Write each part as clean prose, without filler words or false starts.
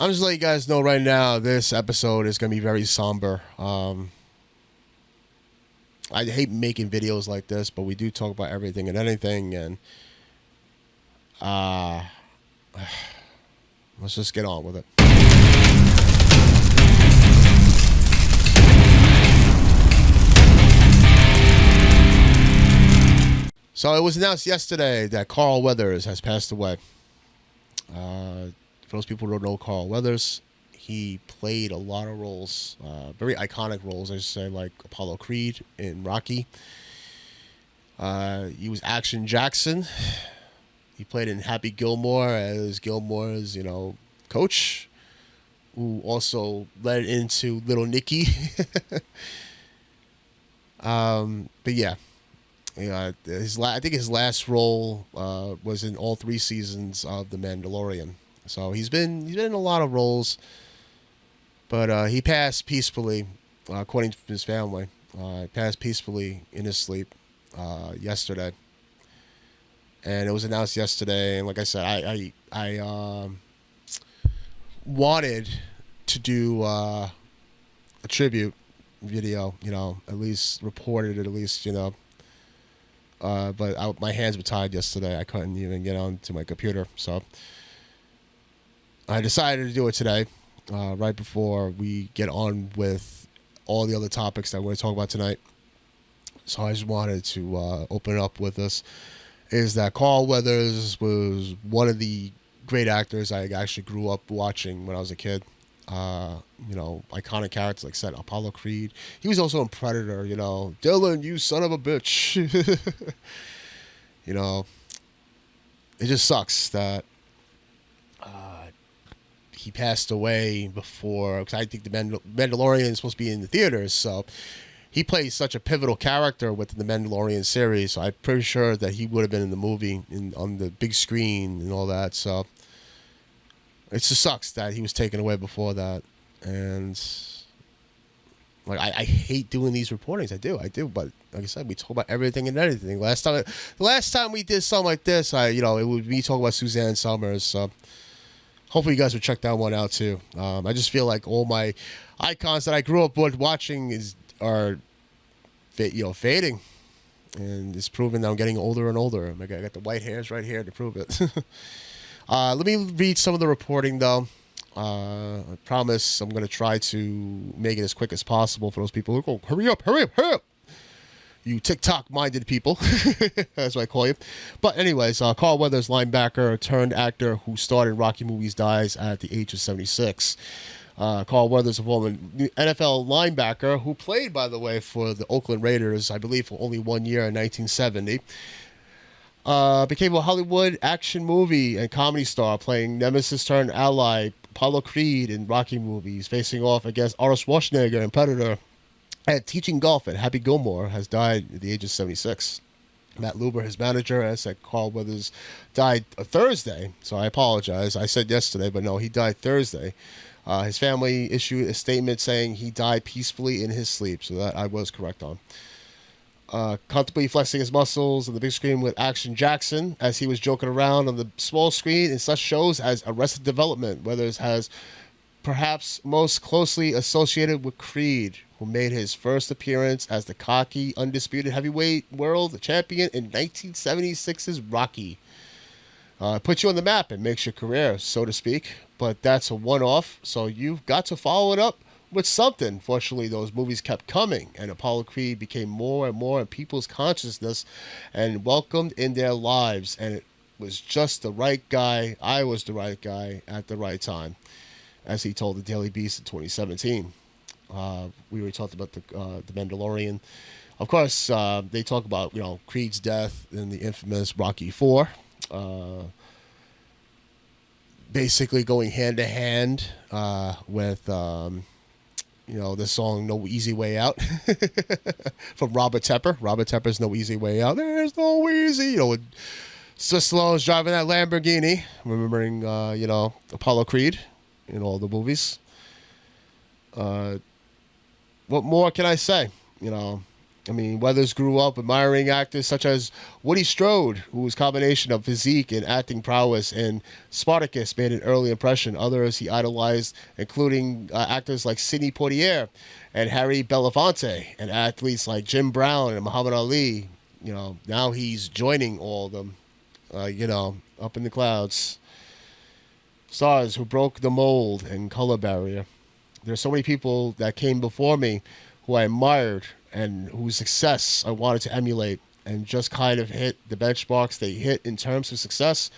I'm just letting you guys know right now. This episode is going to be very somber. I hate making videos like this, but we do talk about everything and anything, and uh, let's just get on with it. So it was announced yesterday that Carl Weathers has passed away. For those people who don't know Carl Weathers, he played a lot of roles, very iconic roles, I should say, like Apollo Creed in Rocky. He was Action Jackson. He played in Happy Gilmore as Gilmore's, coach, who also led into Little Nicky. But yeah, I think his last role was in all 3 seasons of The Mandalorian. So he's been in a lot of roles, but he passed peacefully, according to his family. He passed peacefully in his sleep yesterday, and it was announced yesterday. And like I said, I wanted to do a tribute video, at least reported it, at least, but my hands were tied yesterday. I couldn't even get onto my computer, so I decided to do it today, right before we get on with all the other topics that we're going to talk about tonight. So I just wanted to open it up with this, is that Carl Weathers was one of the great actors I actually grew up watching when I was a kid. Iconic characters, like I said, Apollo Creed. He was also in Predator, Dylan, you son of a bitch. It just sucks that he passed away before, because I think the Mandalorian is supposed to be in the theaters, so he plays such a pivotal character within the Mandalorian series, so I'm pretty sure that he would have been in the movie on the big screen and all that, so it just sucks that he was taken away before that. And I hate doing these reportings. I do, but like I said, we talk about everything and anything. The last time we did something like this, it would be talking about Suzanne Summers, so hopefully you guys would check that one out too. I just feel like all my icons that I grew up with watching are fading, and it's proving that I'm getting older and older. I got the white hairs right here to prove it. Let me read some of the reporting though. I promise I'm going to try to make it as quick as possible for those people who go, hurry up. You TikTok-minded people. That's what I call you. But anyways, Carl Weathers, linebacker turned actor who starred in Rocky movies, dies at the age of 76. Carl Weathers, a former NFL linebacker who played, by the way, for the Oakland Raiders, I believe, for only 1 year in 1970. Became a Hollywood action movie and comedy star, playing nemesis turned ally Apollo Creed in Rocky movies, facing off against Arnold Schwarzenegger in Predator, and teaching golf at Happy Gilmore, has died at the age of 76. Matt Luber, his manager, has said Carl Weathers died Thursday, so I apologize. I said yesterday, but no, he died Thursday. His family issued a statement saying he died peacefully in his sleep, so that I was correct on. Comfortably flexing his muscles on the big screen with Action Jackson as he was joking around on the small screen in such shows as Arrested Development. Weathers has perhaps most closely associated with Creed, who made his first appearance as the cocky, undisputed heavyweight world champion in 1976's Rocky. Puts you on the map and makes your career, so to speak, but that's a one-off, so you've got to follow it up with something. Fortunately, those movies kept coming, and Apollo Creed became more and more in people's consciousness and welcomed in their lives, and it was just the right guy. I was the right guy at the right time, as he told the Daily Beast in 2017. We already talked about the Mandalorian. Of course, they talk about Creed's death in the infamous Rocky IV. Basically going hand to hand with the song "No Easy Way Out" from Robert Tepper. Robert Tepper's "No Easy Way Out." There's no easy. With Stallone's driving that Lamborghini, remembering Apollo Creed in all the movies. What more can I say? I mean, Weathers grew up admiring actors such as Woody Strode, whose combination of physique and acting prowess in Spartacus made an early impression. Others he idolized, including actors like Sidney Poitier and Harry Belafonte, and athletes like Jim Brown and Muhammad Ali. Now he's joining all of them, up in the clouds. Stars who broke the mold and color barrier. There's so many people that came before me who I admired and whose success I wanted to emulate and just kind of hit the benchmarks they hit in terms of success,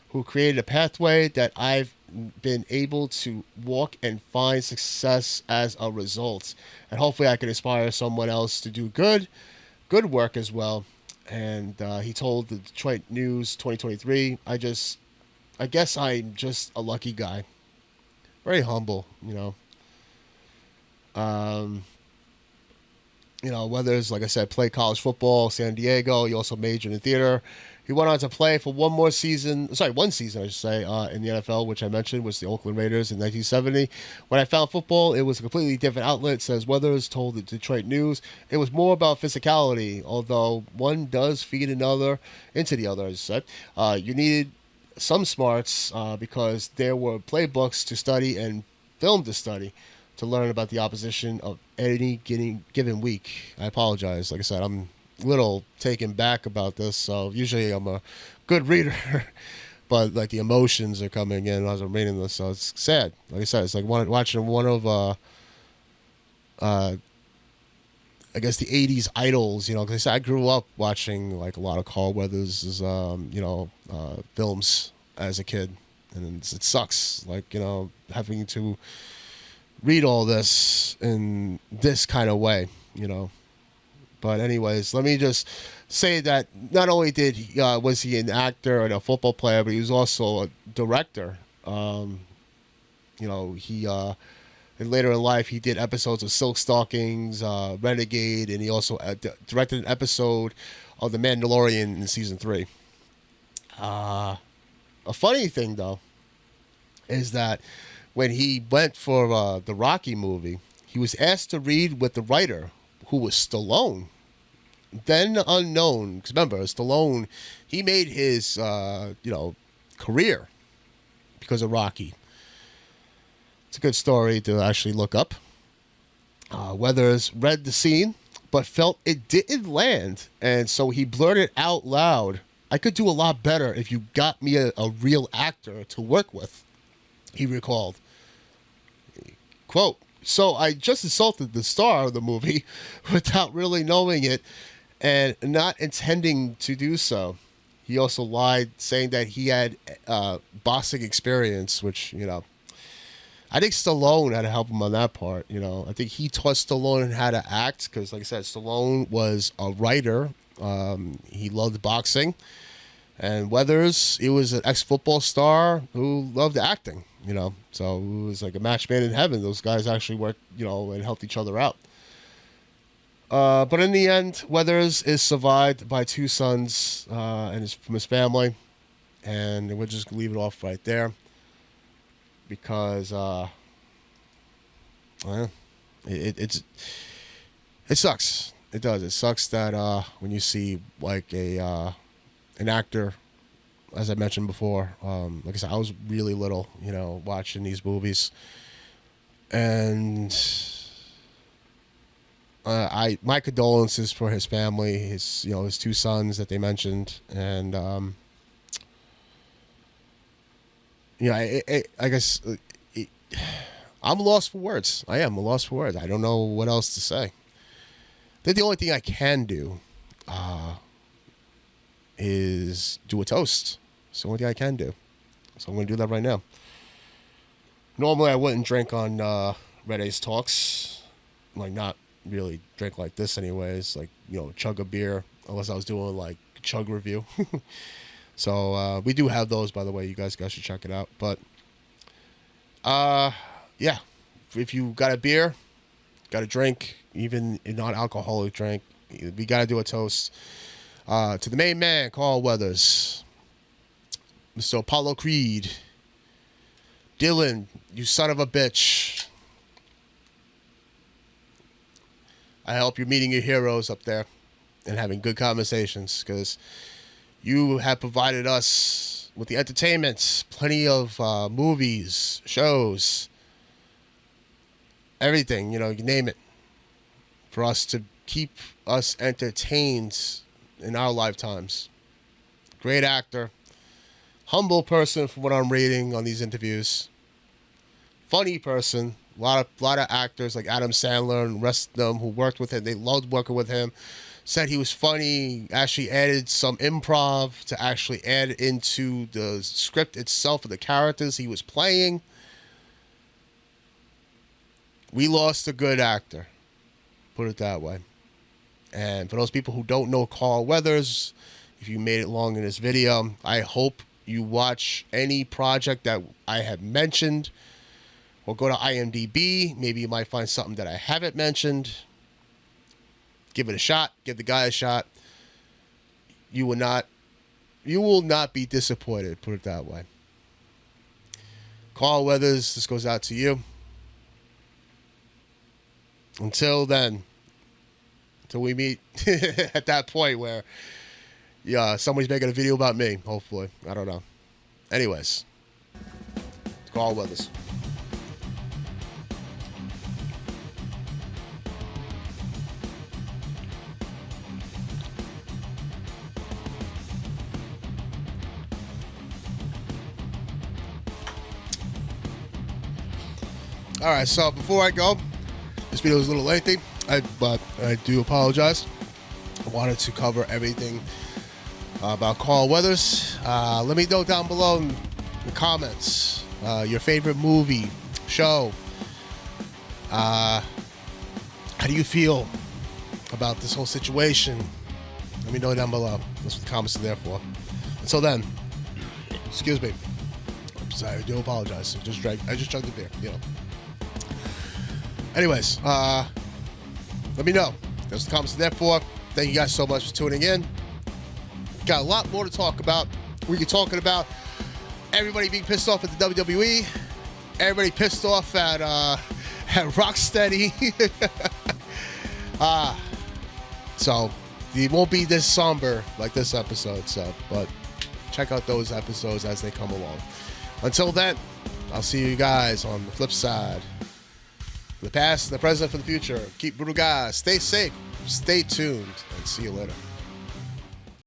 who created a pathway that I've been able to walk and find success as a result. And hopefully I can inspire someone else to do good work as well. And he told the Detroit News 2023, I guess I'm just a lucky guy. Very humble, Weathers, like I said, played college football, San Diego. He also majored in theater. He went on to play for one season, I should say, in the NFL, which I mentioned was the Oakland Raiders in 1970. When I found football, it was a completely different outlet, says Weathers told the Detroit News. It was more about physicality, although one does feed another into the other, as I said. You needed some smarts because there were playbooks to study and film to study to learn about the opposition of any given week. I apologize. Like I said, I'm a little taken back about this. So usually I'm a good reader, but like the emotions are coming in as I'm reading this. So it's sad. Like I said, it's like watching one of, I guess the 80s idols, because I said I grew up watching like a lot of Carl Weathers' films as a kid. And it sucks, like, having to read all this in this kind of way, But anyways, let me just say that not only was he an actor and a football player, but he was also a director. He and later in life he did episodes of Silk Stockings, Renegade, and he also directed an episode of The Mandalorian in season 3. A funny thing though is that when he went for the Rocky movie, he was asked to read with the writer, who was Stallone, then unknown. Because remember, Stallone, he made his career because of Rocky. It's a good story to actually look up. Weathers read the scene, but felt it didn't land, and so he blurted out loud, "I could do a lot better if you got me a real actor to work with," he recalled. Quote, "So I just insulted the star of the movie without really knowing it and not intending to do so." He also lied, saying that he had boxing experience, which, I think Stallone had to help him on that part. I think he taught Stallone how to act because, like I said, Stallone was a writer. He loved boxing. And Weathers, he was an ex-football star who loved acting, So it was like a match made in heaven. Those guys actually worked, and helped each other out. But in the end, Weathers is survived by 2 sons from his family. And we'll just leave it off right there. Because it sucks. It does. It sucks that when you see like an actor, as I mentioned before, like I said, I was really little, watching these movies, and my condolences for his family, his 2 sons that they mentioned, and I guess I'm lost for words. I am lost for words. I don't know what else to say. The only thing I can do is do a toast. It's the only thing I can do. So I'm going to do that right now. Normally I wouldn't drink on Red Ace Talks. Like, not really drink like this anyways. Like, chug a beer. Unless I was doing like chug review. So we do have those, by the way. You guys should check it out. But yeah. If you got a beer, got a drink, even a non-alcoholic drink, we got to do a toast to the main man, Carl Weathers, Mr. Apollo Creed, Dylan, you son of a bitch, I hope you're meeting your heroes up there and having good conversations, because you have provided us with the entertainment, plenty of movies, shows, everything, you name it, for us to keep us entertained in our lifetimes. Great actor, humble person from what I'm reading on these interviews, funny person. A lot of actors like Adam Sandler and the rest of them who worked with him, they loved working with him. Said he was funny, actually added some improv to actually add into the script itself of the characters he was playing. We lost a good actor, put it that way. And for those people who don't know Carl Weathers, if you made it long in this video, I hope you watch any project that I have mentioned, or go to IMDb. Maybe you might find something that I haven't mentioned. Give it a shot. Give the guy a shot. You will not be disappointed, put it that way. Carl Weathers, this goes out to you. Until then, until we meet at that point where somebody's making a video about me, hopefully. I don't know. Anyways, Carl Weathers. All right, so before I go, this video was a little lengthy, but I do apologize. I wanted to cover everything about Carl Weathers. Let me know down below in the comments your favorite movie, show. How do you feel about this whole situation? Let me know down below. That's what the comments are there for. Until then, excuse me. I'm sorry, I do apologize. I just chugged the beer, Anyways, let me know. That's what the comments are there for. Thank you guys so much for tuning in. Got a lot more to talk about. We're talking about everybody being pissed off at the WWE. Everybody pissed off at Rocksteady. So it won't be this somber like this episode. But check out those episodes as they come along. Until then, I'll see you guys on the flip side. The past, the present, for the future. Keep brutal, guys. Stay safe. Stay tuned. And see you later.